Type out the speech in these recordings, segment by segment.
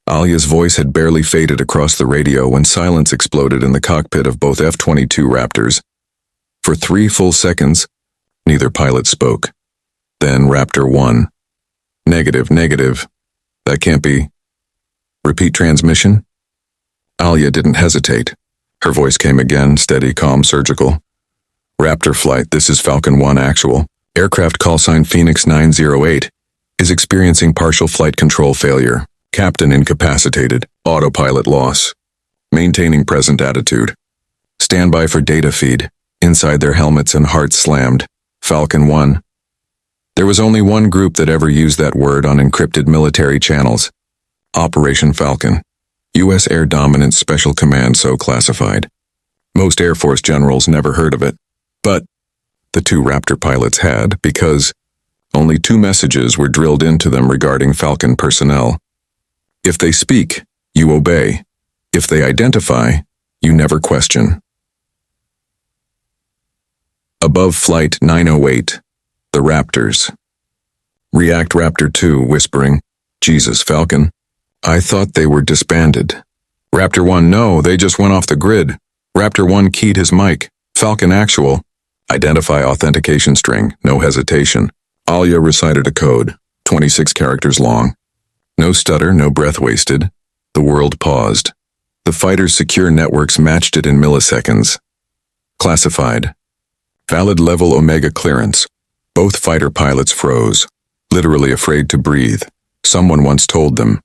Alia's voice had barely faded across the radio when silence exploded in the cockpit of both F-22 Raptors. For 3 full seconds, neither pilot spoke. Then Raptor 1. Negative. That can't be. Repeat transmission? Alia didn't hesitate. Her voice came again, steady, calm, surgical. Raptor flight, this is Falcon 1 actual. Aircraft call sign Phoenix 908 is experiencing partial flight control failure. Captain incapacitated. Autopilot loss. Maintaining present attitude. Standby for data feed. Inside their helmets and hearts slammed. Falcon 1. There was only one group that ever used that word on encrypted military channels. Operation Falcon. U.S. Air Dominance Special Command, so classified. Most Air Force generals never heard of it. But the 2 Raptor pilots had, because only 2 messages were drilled into them regarding Falcon personnel. If they speak, you obey. If they identify, you never question. Above Flight 908, the Raptors. React Raptor 2 whispering, Jesus, Falcon. I thought they were disbanded. Raptor 1, no, they just went off the grid. Raptor 1 keyed his mic. Falcon actual. Identify authentication string, no hesitation. Alia recited a code, 26 characters long. No stutter, no breath wasted. The world paused. The fighter's secure networks matched it in milliseconds. Classified. Valid level Omega clearance. Both fighter pilots froze, literally afraid to breathe. Someone once told them,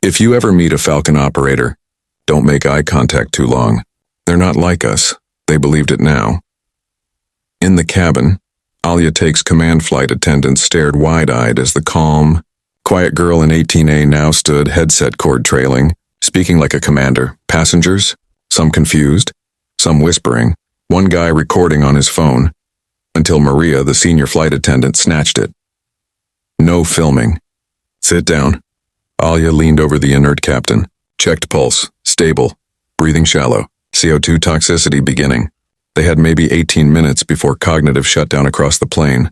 if you ever meet a Falcon operator, don't make eye contact too long. They're not like us. They believed it now. In the cabin, Alia Take's command flight attendant stared wide-eyed as the calm, quiet girl in 18A now stood, headset cord trailing, speaking like a commander. Passengers, some confused, some whispering, one guy recording on his phone, until Maria, the senior flight attendant, snatched it. No filming. Sit down. Alia leaned over the inert captain. Checked pulse. Stable. Breathing shallow. CO2 toxicity beginning. They had maybe 18 minutes before cognitive shutdown across the plane.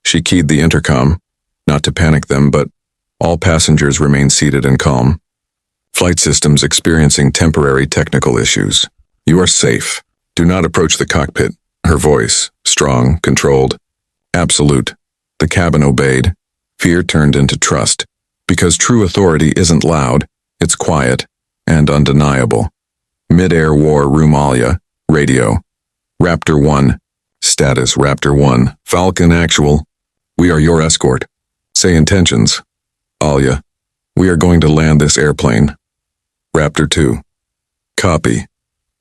She keyed the intercom, not to panic them, but all passengers remain seated and calm. Flight systems experiencing temporary technical issues. You are safe. Do not approach the cockpit. Her voice, strong, controlled, absolute. The cabin obeyed. Fear turned into trust. Because true authority isn't loud, it's quiet and undeniable. Mid-air war room Alia, radio. Raptor 1. Status Raptor 1. Falcon actual. We are your escort. Say intentions. Alia. We are going to land this airplane. Raptor 2. Copy.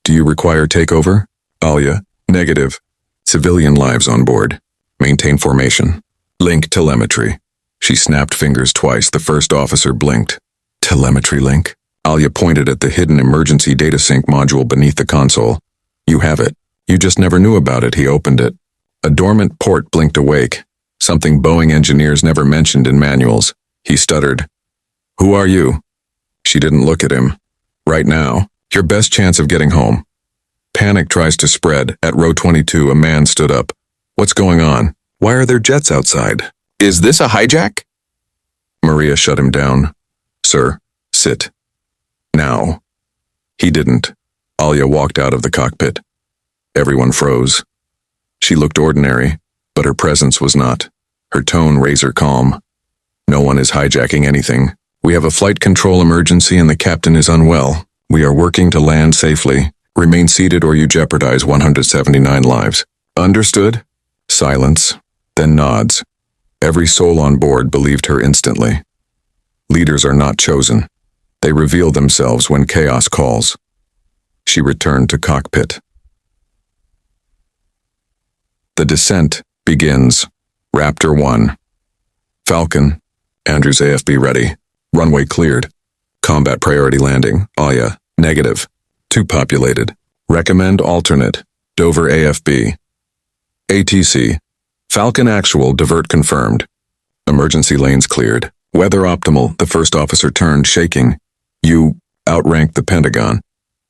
Do you require takeover? Alia. Negative. Civilian lives on board. Maintain formation. Link telemetry. She snapped fingers twice. The first officer blinked. Telemetry link? Alia pointed at the hidden emergency data sync module beneath the console. You have it. You just never knew about it. He opened it. A dormant port blinked awake. Something Boeing engineers never mentioned in manuals. He stuttered. Who are you? She didn't look at him. Right now, your best chance of getting home. Panic tries to spread. At row 22, a man stood up. What's going on? Why are there jets outside? Is this a hijack? Maria shut him down. Sir, sit. Now. He didn't. Alia walked out of the cockpit. Everyone froze. She looked ordinary, but her presence was not. Her tone razor calm. No one is hijacking anything. We have a flight control emergency and the captain is unwell. We are working to land safely. Remain seated or you jeopardize 179 lives. Understood? Silence, then nods. Every soul on board believed her instantly. Leaders are not chosen. They reveal themselves when chaos calls. She returned to cockpit. The descent begins. Raptor 1. Falcon. Andrews AFB ready. Runway cleared. Combat priority landing. Alia. Negative. Too populated. Recommend alternate. Dover AFB. ATC. Falcon actual, divert confirmed. Emergency lanes cleared. Weather optimal, the first officer turned, shaking. You outranked the Pentagon.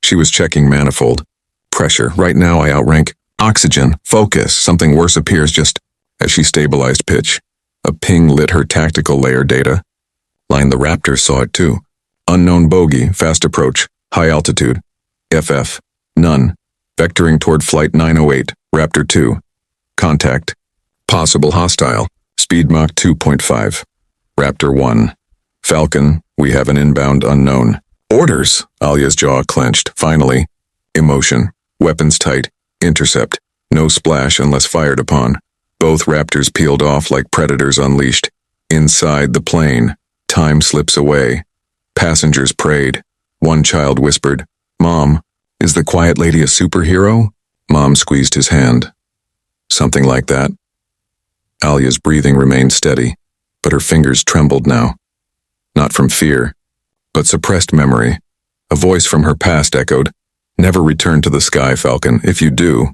She was checking manifold. Pressure, right now I outrank. Oxygen, focus, something worse appears just as she stabilized pitch. A ping lit her tactical layer data. Line the Raptors saw it too. Unknown bogey, fast approach, high altitude. FF, none. Vectoring toward Flight 908, Raptor 2. Contact. Possible hostile, speed Mach 2.5. Raptor 1. Falcon, we have an inbound unknown. Orders! Alia's jaw clenched. Finally. Emotion. Weapons tight. Intercept. No splash unless fired upon. Both Raptors peeled off like predators unleashed. Inside the plane. Time slips away. Passengers prayed. One child whispered, "Mom, is the quiet lady a superhero?" Mom squeezed his hand. Something like that. Alia's breathing remained steady, but her fingers trembled now. Not from fear, but suppressed memory. A voice from her past echoed, "Never return to the sky, Falcon. If you do,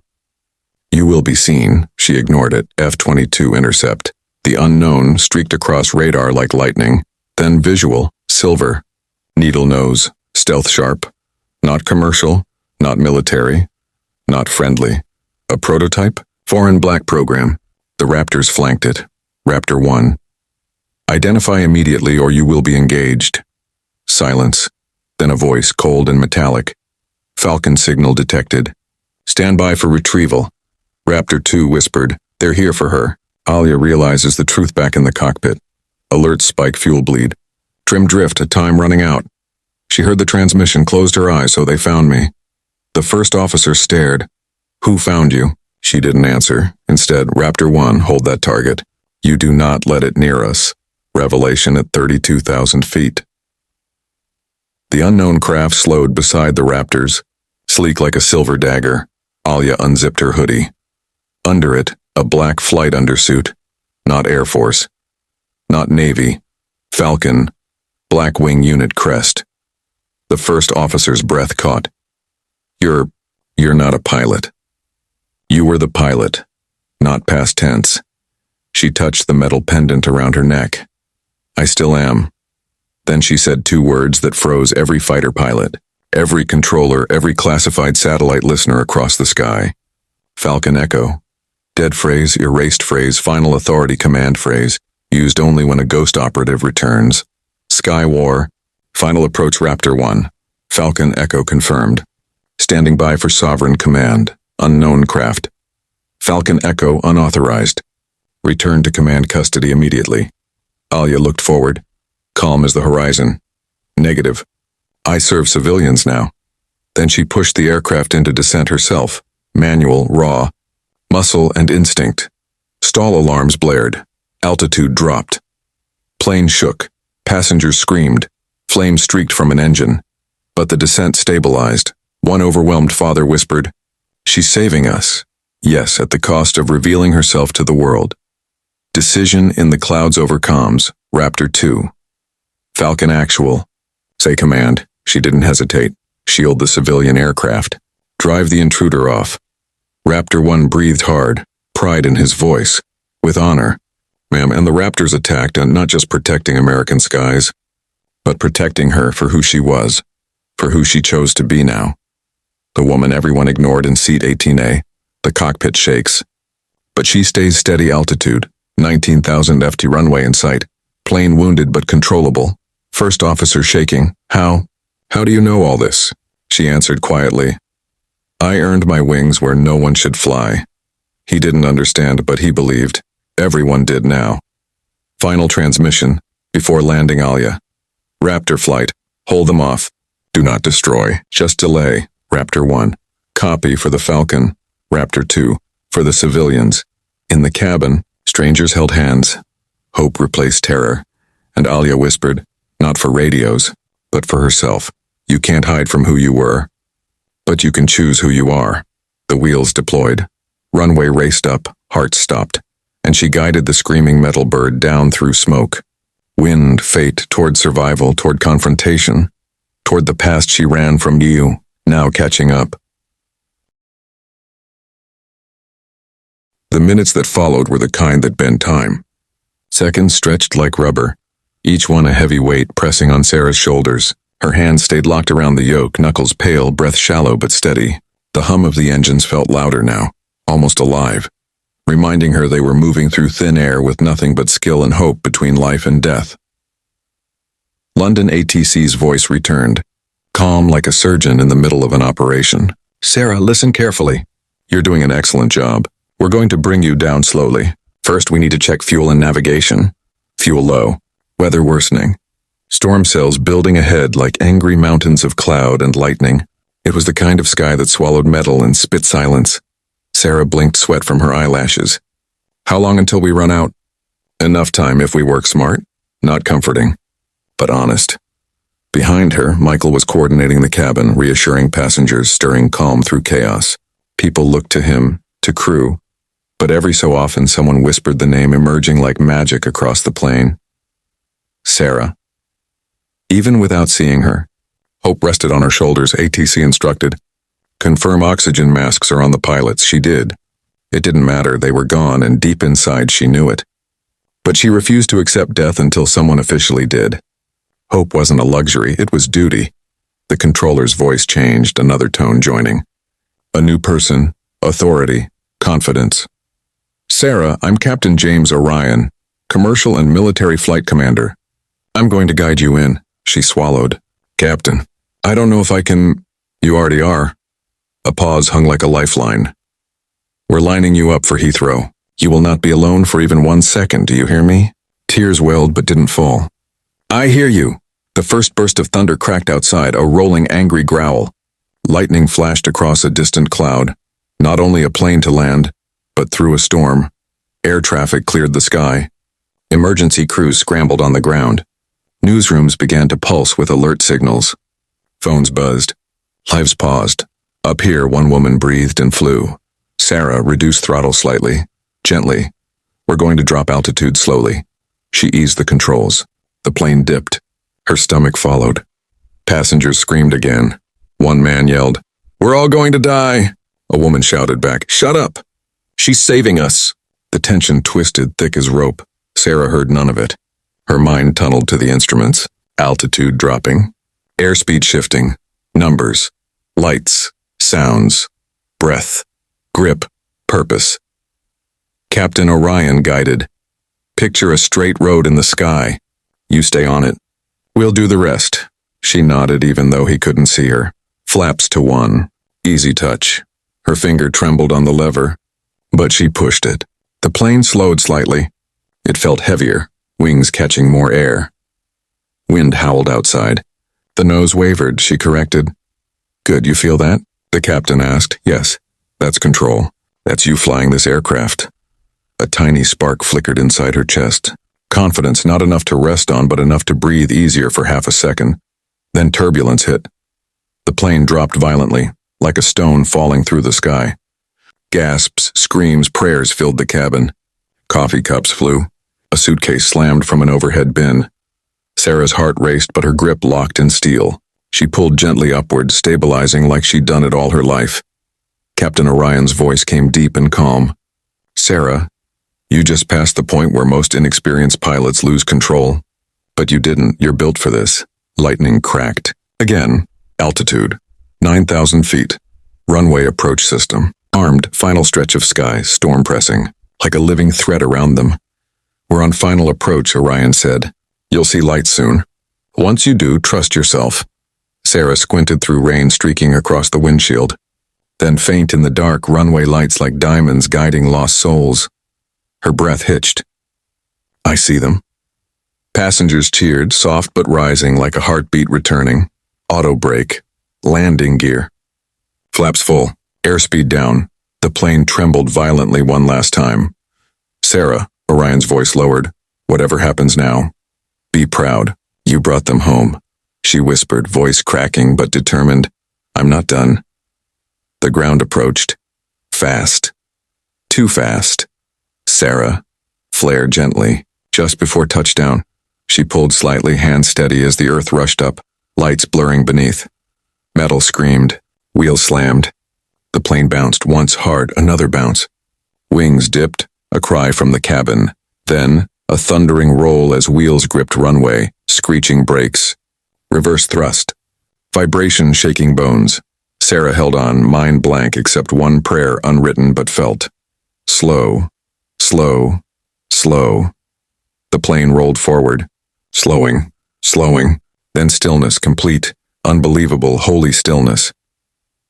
you will be seen." She ignored it. F-22 intercept. The unknown streaked across radar like lightning, then visual, silver. Needle nose, stealth sharp. Not commercial, not military, not friendly. A prototype? Foreign black program. The Raptors flanked it. Raptor 1. Identify immediately or you will be engaged. Silence. Then a voice, cold and metallic. Falcon signal detected. Stand by for retrieval. Raptor 2 whispered, "They're here for her." Alia realizes the truth back in the cockpit. Alert spike fuel bleed. Trim drift, a time running out. She heard the transmission, closed her eyes, so they found me. The first officer stared. "Who found you?" She didn't answer. Instead, Raptor 1, hold that target. You do not let it near us. Revelation at 32,000 feet. The unknown craft slowed beside the Raptors, sleek like a silver dagger. Alia unzipped her hoodie. Under it, a black flight undersuit. Not Air Force. Not Navy. Falcon. Black wing unit crest. The first officer's breath caught. You're not a pilot. You were the pilot, not past tense. She touched the metal pendant around her neck. I still am. Then she said two words that froze every fighter pilot, every controller, every classified satellite listener across the sky. Falcon Echo. Dead phrase, erased phrase, final authority command phrase, used only when a ghost operative returns. Sky War. Final approach Raptor 1. Falcon Echo confirmed. Standing by for sovereign command. Unknown craft. Falcon Echo unauthorized. Return to command custody immediately. Alia looked forward, calm as the horizon. Negative. I serve civilians now. Then she pushed the aircraft into descent herself. Manual, raw. Muscle and instinct. Stall alarms blared. Altitude dropped. Plane shook. Passengers screamed. Flame streaked from an engine. But the descent stabilized. One overwhelmed father whispered, "She's saving us." Yes, at the cost of revealing herself to the world. Decision in the clouds over comms. Raptor 2. Falcon Actual. Say command. She didn't hesitate. Shield the civilian aircraft. Drive the intruder off. Raptor 1 breathed hard, pride in his voice. With honor. Ma'am, and the Raptors attacked, and not just protecting American skies, but protecting her for who she was, for who she chose to be now. The woman everyone ignored in seat 18A. The cockpit shakes. But she stays steady altitude. 19,000 FT runway in sight. Plane wounded but controllable. First officer shaking. How do you know all this? She answered quietly. I earned my wings where no one should fly. He didn't understand, but he believed. Everyone did now. Final transmission. Before landing Alia. Raptor flight. Hold them off. Do not destroy. Just delay. Raptor 1. Copy for the Falcon. Raptor 2. For the civilians. In the cabin, strangers held hands. Hope replaced terror. And Alia whispered, not for radios, but for herself. You can't hide from who you were. But you can choose who you are. The wheels deployed. Runway raced up, heart stopped. And she guided the screaming metal bird down through smoke. Wind, fate, toward survival, toward confrontation. Toward the past she ran from you, now catching up. The minutes that followed were the kind that bent time. Seconds stretched like rubber, each one a heavy weight pressing on Sarah's shoulders. Her hands stayed locked around the yoke, knuckles pale, breath shallow but steady. The hum of the engines felt louder now, almost alive, reminding her they were moving through thin air with nothing but skill and hope between life and death. London ATC's voice returned, calm like a surgeon in the middle of an operation. Sarah, listen carefully. You're doing an excellent job. We're going to bring you down slowly. First, we need to check fuel and navigation. Fuel low. Weather worsening. Storm cells building ahead like angry mountains of cloud and lightning. It was the kind of sky that swallowed metal and spit silence. Sarah blinked sweat from her eyelashes. How long until we run out? Enough time if we work smart. Not comforting, but honest. Behind her, Michael was coordinating the cabin, reassuring passengers, stirring calm through chaos. People looked to him, to crew, but every so often someone whispered the name emerging like magic across the plane. Sarah. Even without seeing her, hope rested on her shoulders. ATC instructed. Confirm oxygen masks are on the pilots. She did. It didn't matter, they were gone, and deep inside she knew it. But she refused to accept death until someone officially did. Hope wasn't a luxury, it was duty. The controller's voice changed, another tone joining. A new person, authority, confidence. Sarah, I'm Captain James Orion, commercial and military flight commander. I'm going to guide you in. She swallowed. Captain, I don't know if I can... You already are. A pause hung like a lifeline. We're lining you up for Heathrow. You will not be alone for even 1 second, do you hear me? Tears welled but didn't fall. I hear you. The first burst of thunder cracked outside, a rolling, angry growl. Lightning flashed across a distant cloud. Not only a plane to land, but through a storm. Air traffic cleared the sky. Emergency crews scrambled on the ground. Newsrooms began to pulse with alert signals. Phones buzzed. Lives paused. Up here, one woman breathed and flew. Sarah reduced throttle slightly. Gently. We're going to drop altitude slowly. She eased the controls. The plane dipped. Her stomach followed. Passengers screamed again. One man yelled, "We're all going to die!" A woman shouted back, "Shut up! She's saving us!" The tension twisted thick as rope. Sarah heard none of it. Her mind tunneled to the instruments. Altitude dropping. Airspeed shifting. Numbers. Lights. Sounds. Breath. Grip. Purpose. Captain Orion guided. Picture a straight road in the sky. You stay on it. We'll do the rest. She nodded even though he couldn't see her. Flaps to one. Easy touch. Her finger trembled on the lever, but she pushed it. The plane slowed slightly. It felt heavier, wings catching more air. Wind howled outside. The nose wavered, she corrected. Good, you feel that? The captain asked. Yes, that's control. That's you flying this aircraft. A tiny spark flickered inside her chest. Confidence not enough to rest on, but enough to breathe easier for half a second. Then turbulence hit. The plane dropped violently, like a stone falling through the sky. Gasps, screams, prayers filled the cabin. Coffee cups flew. A suitcase slammed from an overhead bin. Sarah's heart raced, but her grip locked in steel. She pulled gently upward, stabilizing like she'd done it all her life. Captain Orion's voice came deep and calm. Sarah, you just passed the point where most inexperienced pilots lose control. But you didn't, you're built for this. Lightning cracked. Again, altitude. 9,000 feet. Runway approach system. Armed, final stretch of sky, storm pressing. Like a living thread around them. We're on final approach, Orion said. You'll see light soon. Once you do, trust yourself. Sarah squinted through rain streaking across the windshield. Then faint in the dark, runway lights like diamonds guiding lost souls. Her breath hitched. I see them. Passengers cheered, soft but rising like a heartbeat returning. Auto brake. Landing gear. Flaps full. Airspeed down. The plane trembled violently one last time. Sarah, Orion's voice lowered. Whatever happens now, be proud. You brought them home. She whispered, voice cracking but determined. I'm not done. The ground approached. Fast. Too fast. Sarah flared gently. Just before touchdown, she pulled slightly, hand steady as the earth rushed up, lights blurring beneath. Metal screamed. Wheels slammed. The plane bounced once hard, another bounce. Wings dipped, a cry from the cabin. Then, a thundering roll as wheels gripped runway, screeching brakes. Reverse thrust. Vibration shaking bones. Sarah held on, mind blank except one prayer unwritten but felt. Slow. Slow. Slow. The plane rolled forward. Slowing. Slowing. Then stillness, complete, unbelievable, holy stillness.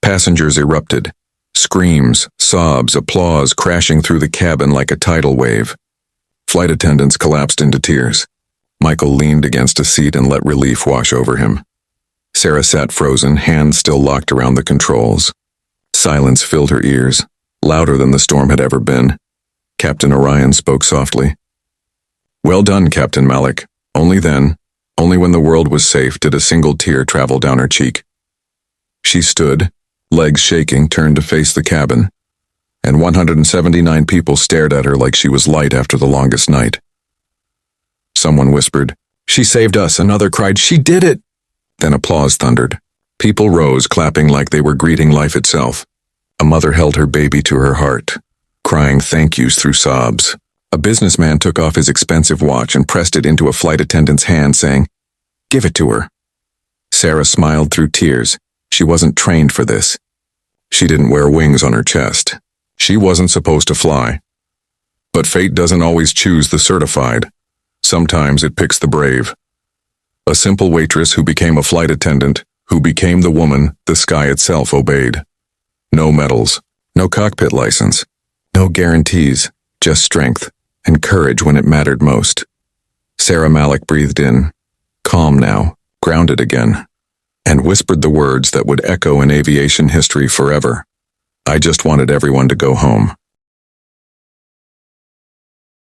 Passengers erupted. Screams, sobs, applause crashing through the cabin like a tidal wave. Flight attendants collapsed into tears. Michael leaned against a seat and let relief wash over him. Sarah sat frozen, hands still locked around the controls. Silence filled her ears, louder than the storm had ever been. Captain Orion spoke softly. "Well done, Captain Malik. Only then, only when the world was safe, did a single tear travel down her cheek." She stood, legs shaking, turned to face the cabin, and 179 people stared at her like she was light after the longest night. Someone whispered, "She saved us." Another cried, "She did it!" Then applause thundered. People rose, clapping like they were greeting life itself. A mother held her baby to her heart, crying thank yous through sobs. A businessman took off his expensive watch and pressed it into a flight attendant's hand, saying, "Give it to her." Sarah smiled through tears. She wasn't trained for this. She didn't wear wings on her chest. She wasn't supposed to fly. But fate doesn't always choose the certified. Sometimes it picks the brave. A simple waitress who became a flight attendant, who became the woman the sky itself obeyed. No medals, no cockpit license, no guarantees, just strength and courage when it mattered most. Sarah Malik breathed in, calm now, grounded again, and whispered the words that would echo in aviation history forever. "I just wanted everyone to go home."